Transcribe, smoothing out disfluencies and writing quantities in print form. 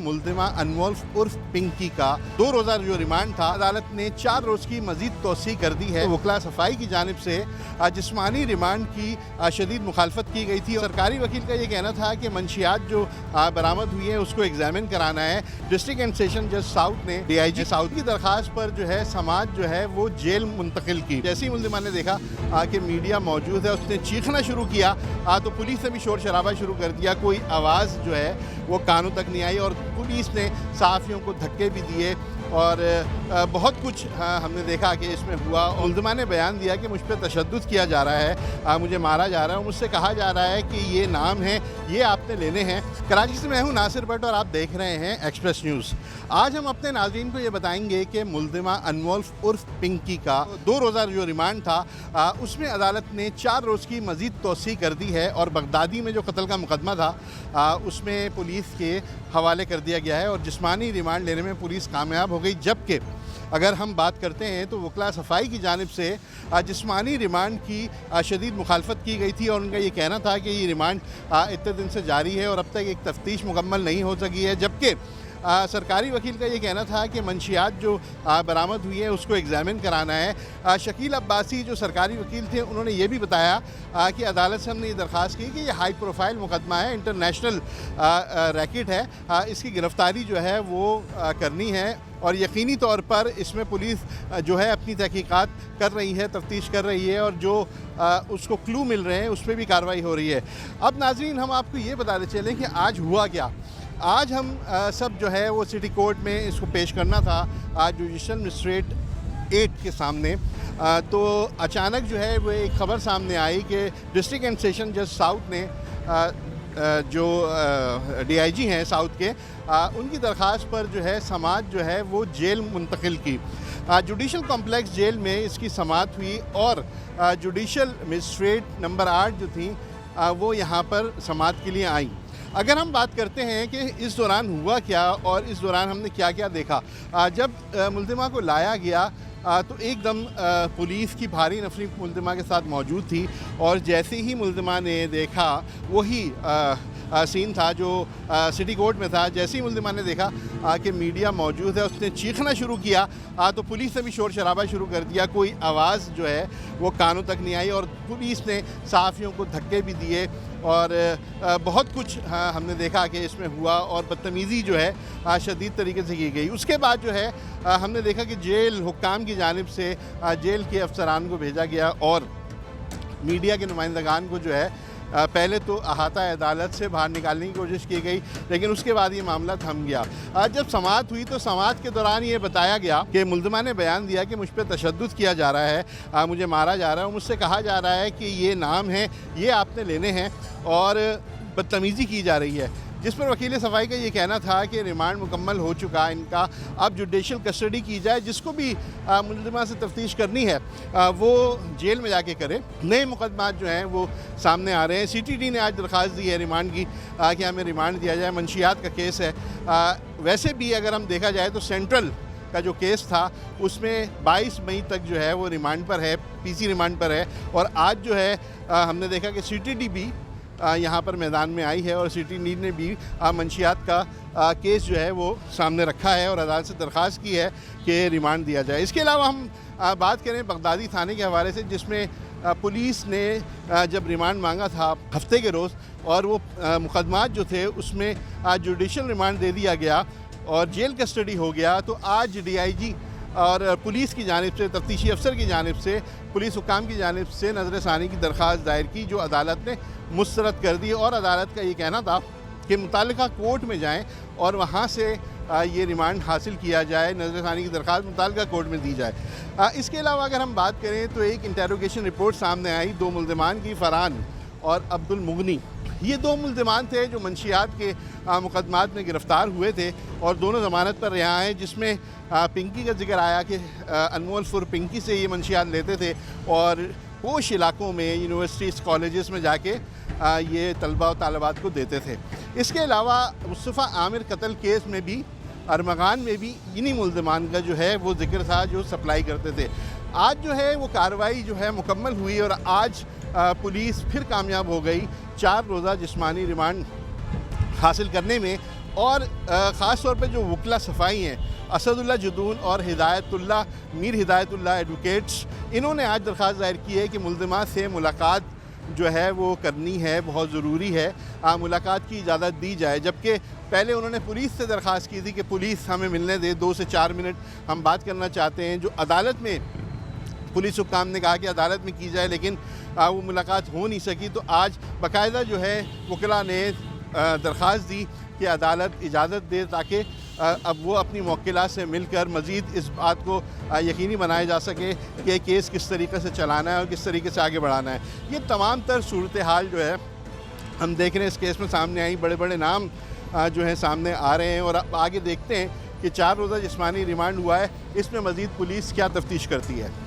मुल्जिमा अनमोल उर्फ पिंकी का 2 रोज़ा जो रिमांड था, अदालत ने 4 रोज़ की मजीद तोसी कर दी है। वकला सफाई की जानिब से जिस्मानी रिमांड की शदीद मुखालफत की गई थी। सरकारी वकील का ये कहना था कि मंशियात जो बरामद हुई है उसको एग्जामिन कराना है। डिस्ट्रिक्ट एंड सेशन जज साउथ ने DIG साउथ की दरख्वास्त पर जो है समाज जो है वो जेल मुंतकिल की। जैसे ही मुल्जिमा ने देखा कि मीडिया मौजूद है, उसने चीखना शुरू किया तो पुलिस ने भी शोर शराबा शुरू कर दिया। कोई आवाज़ जो है वो कानों तक नहीं आई और पुलिस ने सहाफ़ियों को धक्के भी दिए और बहुत कुछ हमने देखा कि इसमें हुआ। मुल्जिमा ने बयान दिया कि मुझ पर तशद्दुद किया जा रहा है, मुझे मारा जा रहा है और मुझसे कहा जा रहा है कि ये नाम है, ये आपने लेने हैं। कराची से मैं हूँ नासिर भट्ट और आप देख रहे हैं एक्सप्रेस न्यूज़। आज हम अपने नाज़रीन को ये बताएंगे कि मुल्जिमा अनमोल उर्फ पिंकी का 2 रोज़ा जो रिमांड था उसमें अदालत ने 4 रोज़ की मजीद तोसी कर दी है और बगदादी में जो कत्ल का मुकदमा था उसमें पुलिस के हवाले कर दिया गया है और जिस्मानी रिमांड लेने में पुलिस कामयाब हो गई। जबकि अगर हम बात करते हैं तो वकला सफाई की जानिब से जिस्मानी रिमांड की शदीद मुखालफत की गई थी और उनका ये कहना था कि ये रिमांड इतने दिन से जारी है और अब तक एक तफ्तीश मुकम्मल नहीं हो सकी है। जबकि सरकारी वकील का ये कहना था कि मंशियात जो बरामद हुई है उसको एग्जामिन कराना है। शकील अब्बासी जो सरकारी वकील थे उन्होंने ये भी बताया कि अदालत से हमने ये दरख्वास्त की कि ये हाई प्रोफाइल मुकदमा है, इंटरनेशनल रैकेट है, इसकी गिरफ्तारी जो है वो करनी है और यकीनी तौर पर इसमें पुलिस जो है अपनी तहकीकात कर रही है, तफ्तीश कर रही है और जो उसको क्लू मिल रहे हैं उस पर भी कार्रवाई हो रही है। अब नाज़रीन हम आपको ये बताते चलें कि आज हुआ क्या। आज हम सब जो है वो सिटी कोर्ट में इसको पेश करना था आज जुडिशल मजिस्ट्रेट 8 के सामने। तो अचानक जो है वो एक ख़बर सामने आई कि डिस्ट्रिक्ट एंड सेशन जज साउथ ने जो DIG हैं साउथ के उनकी दरख्वास्त पर जो है समात जो है वो जेल मुंतकिल की। जुडिशल कॉम्प्लेक्स जेल में इसकी समात हुई और जुडिशल मजिस्ट्रेट नंबर 8 जो थी वो यहाँ पर समात के लिए आई। अगर हम बात करते हैं कि इस दौरान हुआ क्या और इस दौरान हमने क्या क्या देखा, जब मुल्जिमा को लाया गया तो एकदम पुलिस की भारी नफरी मुल्जिमा के साथ मौजूद थी और जैसे ही मुल्जिमा ने देखा वही सीन था जो सिटी कोर्ट में था। जैसे ही मुल्जिमा ने देखा कि मीडिया मौजूद है, उसने चीखना शुरू किया तो पुलिस ने भी शोर शराबा शुरू कर दिया। कोई आवाज़ जो है वो कानों तक नहीं आई और पुलिस ने सहाफ़ियों को धक्के भी दिए और बहुत कुछ हमने देखा कि इसमें हुआ और बदतमीज़ी जो है शदीद तरीके से की गई। उसके बाद जो है हमने देखा कि जेल हुक्काम की जानिब से जेल के अफसरान को भेजा गया और मीडिया के नुमाइंदगान को जो है पहले तो अहाता अदालत से बाहर निकालने की कोशिश की गई, लेकिन उसके बाद ये मामला थम गया। जब समात हुई तो समात के दौरान ये बताया गया कि मुल्जिमा ने बयान दिया कि मुझ पर तशद्दुद किया जा रहा है, मुझे मारा जा रहा है और मुझसे कहा जा रहा है कि ये नाम है, ये आपने लेने हैं और बदतमीज़ी की जा रही है। जिस पर वकील सफाई का ये कहना था कि रिमांड मुकम्मल हो चुका इनका, अब जुडिशल कस्टडी की जाए, जिसको भी मुल्जिमा से तफ्तीश करनी है वो जेल में जाके करे। नए मुकदमात जो हैं वो सामने आ रहे हैं। CTD ने आज दरख्वास्त दी है रिमांड की कि हमें रिमांड दिया जाए। मंशियात का केस है। वैसे भी अगर हम देखा जाए तो सेंट्रल का जो केस था उसमें 22 मई तक जो है वो रिमांड पर है, PC रिमांड पर है और आज जो है हमने देखा कि CTD भी यहाँ पर मैदान में आई है और CTD ने भी मंशियात का केस जो है वो सामने रखा है और अदालत से दरख्वास्त की है कि रिमांड दिया जाए। इसके अलावा हम बात करें बगदादी थाने के हवाले से, जिसमें पुलिस ने जब रिमांड मांगा था हफ्ते के रोज़ और वो मुकदमात जो थे उसमें जुडिशल रिमांड दे दिया गया और जेल कस्टडी हो गया। तो आज DIG और पुलिस की जानिब से, तफ्तीशी अफसर की जानिब से, पुलिस हुक्काम की जानिब से नज़र सानी की दरख्वास्त दायर की जो अदालत ने मुस्तरद कर दी और अदालत का ये कहना था कि मुतालिका कोर्ट में जाएं और वहाँ से ये रिमांड हासिल किया जाए, नज़र सानी की दरख्वास्त मुतालिका कोर्ट में दी जाए। इसके अलावा अगर हम बात करें तो एक इंटेरोगेशन रिपोर्ट सामने आई 2 मुल्जिमान की, फ़रहान और अब्दुल मुगनी। ये 2 मुल्जिमान थे जो मंशियात के मुकदमात में गिरफ़्तार हुए थे और दोनों ज़मानत पर रिहा हैं, जिसमें पिंकी का जिक्र आया कि अनमोल फुर पिंकी से ये मंशियात लेते थे और पोश इलाकों में, यूनिवर्सिटीज़, कॉलेजेस में जाके ये तलबा और तालिबात को देते थे। इसके अलावा मुस्तफ़ा आमिर कत्ल केस में भी, अरमगान में भी इन्हीं मुल्जिमान का जो है वो जिक्र था जो सप्लाई करते थे। आज जो है वो कार्रवाई जो है मुकम्मल हुई और आज पुलिस फिर कामयाब हो गई 4 रोज़ा जिस्मानी रिमांड हासिल करने में और ख़ास तौर पे जो वकला सफ़ाई हैं, असदुल्ला जदून और मीर हिदायतुल्लाह एडवोकेट्स, इन्होंने आज दरख्वास्त दायर की है कि मुल्ज़िमात से मुलाकात जो है वो करनी है, बहुत ज़रूरी है, मुलाकात की इजाज़त दी जाए। जबकि पहले उन्होंने पुलिस से दरख्वास्त की थी कि पुलिस हमें मिलने दे, 2 से 4 मिनट हम बात करना चाहते हैं। जो अदालत में पुलिस हुक्काम ने कहा कि अदालत में की जाए, लेकिन वो मुलाकात हो नहीं सकी। तो आज बाकायदा जो है वकला ने दरख्वास्त दी कि अदालत इजाज़त दे ताकि अब वो अपनी मुवक्किला से मिलकर मज़ीद इस बात को यकीनी बनाया जा सके कि केस किस तरीके से चलाना है और किस तरीके से आगे बढ़ाना है। ये तमाम तर सूरत हाल जो है हम देख रहे हैं इस केस में सामने आई, बड़े बड़े नाम जो हैं सामने आ रहे हैं। और अब आगे देखते हैं कि 4 रोज़ा जिस्मानी रिमांड हुआ है, इसमें मज़ीद पुलिस क्या तफ्तीश करती है।